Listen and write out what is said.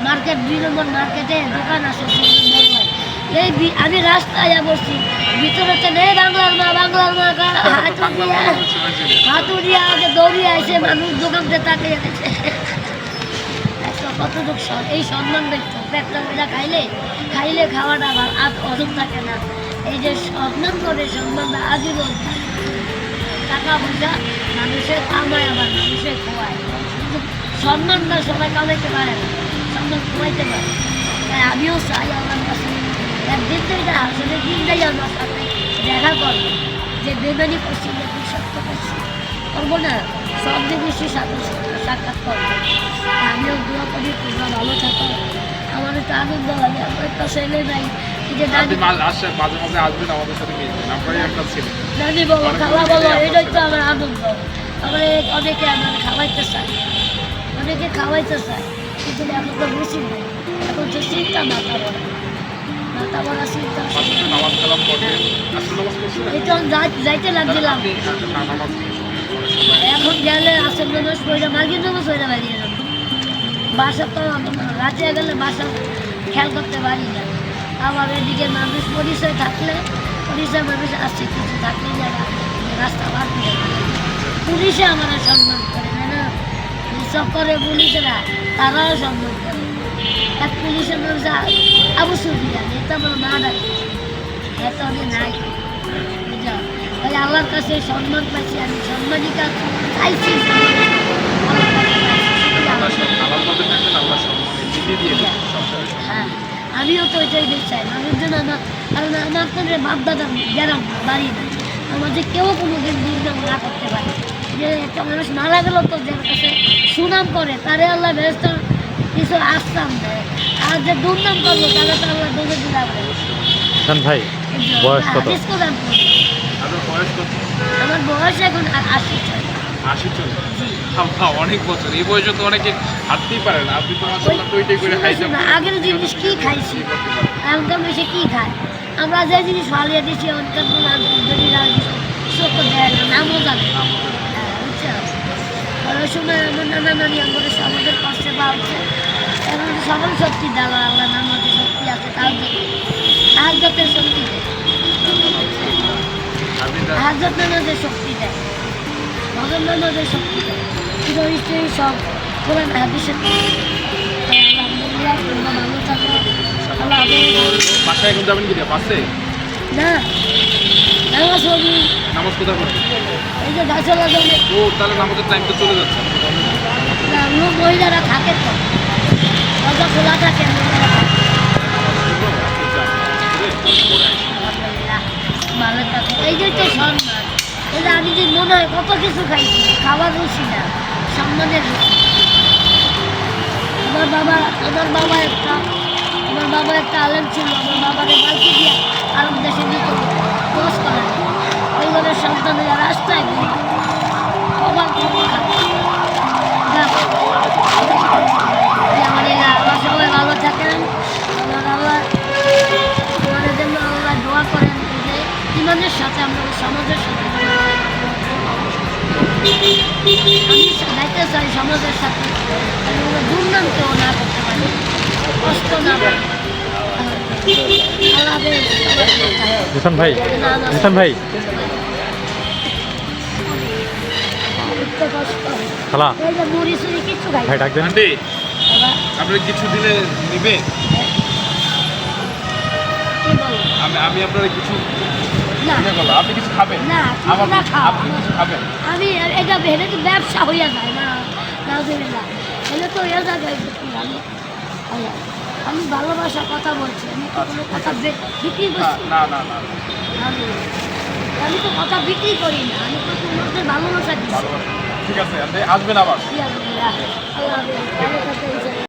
Market 2 নম্বর মার্কেটে দোকান আছে এই আমি রাস্তায় বসছি ভিতরে নেই বাংলার মা হাতুড়িয়া আগে দৌড়িয়ে আসে মানুষ দোকানতে তাকিয়ে গেছে কতটুক এই সম্মান দেখতো পেটটা মজা খাইলে খাওয়াটা আবার অজম থাকে না এই যে সম্মান করে সম্মানটা আজীবন টাকা পয়সা মানুষের কামায় আবার মানুষের খোয়ায় কিন্তু সম্মানটা সবাই কামাইতে পারে না সম্মান খোয়াইতে পারে তাই আমিও চাই আমার কাছে একদিন তো এটা আসলে দিনটাই আমার সাথে দেখা করবো যে বেমানি করছি যে সত্য করছি করবো না সব জিনিসই সাথে সাক্ষাৎ করবো আমিও দোয়া করি তোমরা ভালো থাকো আমার তো আনন্দ লাগে আমার তো ছেলে নাই যে দাদি মাঝে মাঝে আসবেন আমাদের সাথে মিলবেন আপনারই একটা ছেলে দাদি বলো খাওয়া বলো এটাই তো আমার আনন্দ আমার অনেকে আমার খাওয়াইতে চায় অনেকে খাওয়াইতে চায় কিন্তু এখন তো বুঝি না এখন তো চিন্তা মাথা বড়া চিন্তা এটা যাইতে লাগছিলাম এখন গেলে আসল নামাজ পড়ে মার্গিন নামাজ পড়ে বাড়িয়ে যাবো বাসা তো রাতে গেলে বাসা খেয়াল করতে পারি না আমার এদিকে মানুষ পরিচয় থাকলে পরিচয় মানুষ আসছে কিছু থাকলে যারা রাস্তা বার করে পুলিশে আমার সম্মান করে না সব করে পুলিশেরা তারাও সম্মান করে এক পুলিশের মানুষ আবু সুফিয়ান এটা আমার মা ডাকে এত আমি নাই বুঝা তাই আল্লাহর কাছে সম্মান পাইছি আমি সম্মানিকা চাইছি হ্যাঁ আমিও তো ওইটাই চাই মানুষজন আমার কারণ আমার তো বাপ দাদা গ্রাম বাড়ি না আমাদের কেউ কোনো দিন দুর্নাম না করতে পারে যে একটা মানুষ মারা গেল তো যার কাছে সুনাম করে তারে আল্লাহ ব্যস্ত কিছু আশ্রাম দেয় আর যে দুর্নাম করলো তাহলে তো আল্লাহ দোষে দিলাম ভাই বয়স কত? আমার বয়স এখন 80 অনেক বছর এই বয়সে তো অনেকে হাঁটতেই পারে না আপনি তো মাশাআল্লাহ টইটই করে খাইতে না আগের জিনিস কি খাইছি এখনকার বেশি কি খায় আমরা যে জিনিস ফালিয়ে দিচ্ছি অনেকটা যদি চোখ দেয় না নামও জানে বুঝছো ওই সময় আমার নানা নানি আমাদের কষ্টে পাচ্ছে এখন সকল শক্তি দেওয়া আল্লাহ নামাজের শক্তি আছে তার হাজতের শক্তি দেয় হাজত নামাজের শক্তি দেয় ভগবান নামাজের শক্তি দেয় কিন্তু নিশ্চয়ই সব কোরআন হাদিসের ভালো থাকো আল্লাহ বাসায় এখন যাবেন কি পাশে না নামাজ পড়ি নামাজ কোথায় পড়বেন এই যে গাছলা জমে ও তাহলে নামাজের টাইম তো চলে যাচ্ছে না লোক মহিলারা থাকে তো দরজা খোলা থাকে ভালো থাকে এই যে তো সম্মান এই যে আমি যে মনে হয় কত কিছু খাইছি খাবার রুচি না সম্মানের রুচি আমার বাবা একটা আলেম ছিল আমার বাবারে বালতি দিয়া আরব দেশে নিত দোষ করে ওই ঘরের সন্তানেরা রাস্তায় আমার সবাই ভালো থাকেন আমার আমাদের জন্য আল্লাহ দোয়া করেন যে ইমানের সাথে আমরা সমাজের সাথে আমি যাইতে চাই সমাজের সাথে দুর্নাম কেউ না করতে পারি কষ্ট না পারে জিসান ভাই খালা ভাই ডাক দেন আপনি কিছু দিলে নিবে আমি আপনার কিছু আপনি কিছু খাবেন আপনি কিছু খাবেন আমি এটা ভেবে তো ব্যবসা হইয়া যায় না এটা তো হইয়া যায় আমি ভালোবাসার কথা বলছি আমি কোনো কথা বিক্রি করছি আমি তো কথা বিক্রি করি না আমি তো তোমাদের ভালোবাসা দিচ্ছি ঠিক আছে আসবেন আবার আল্লাহ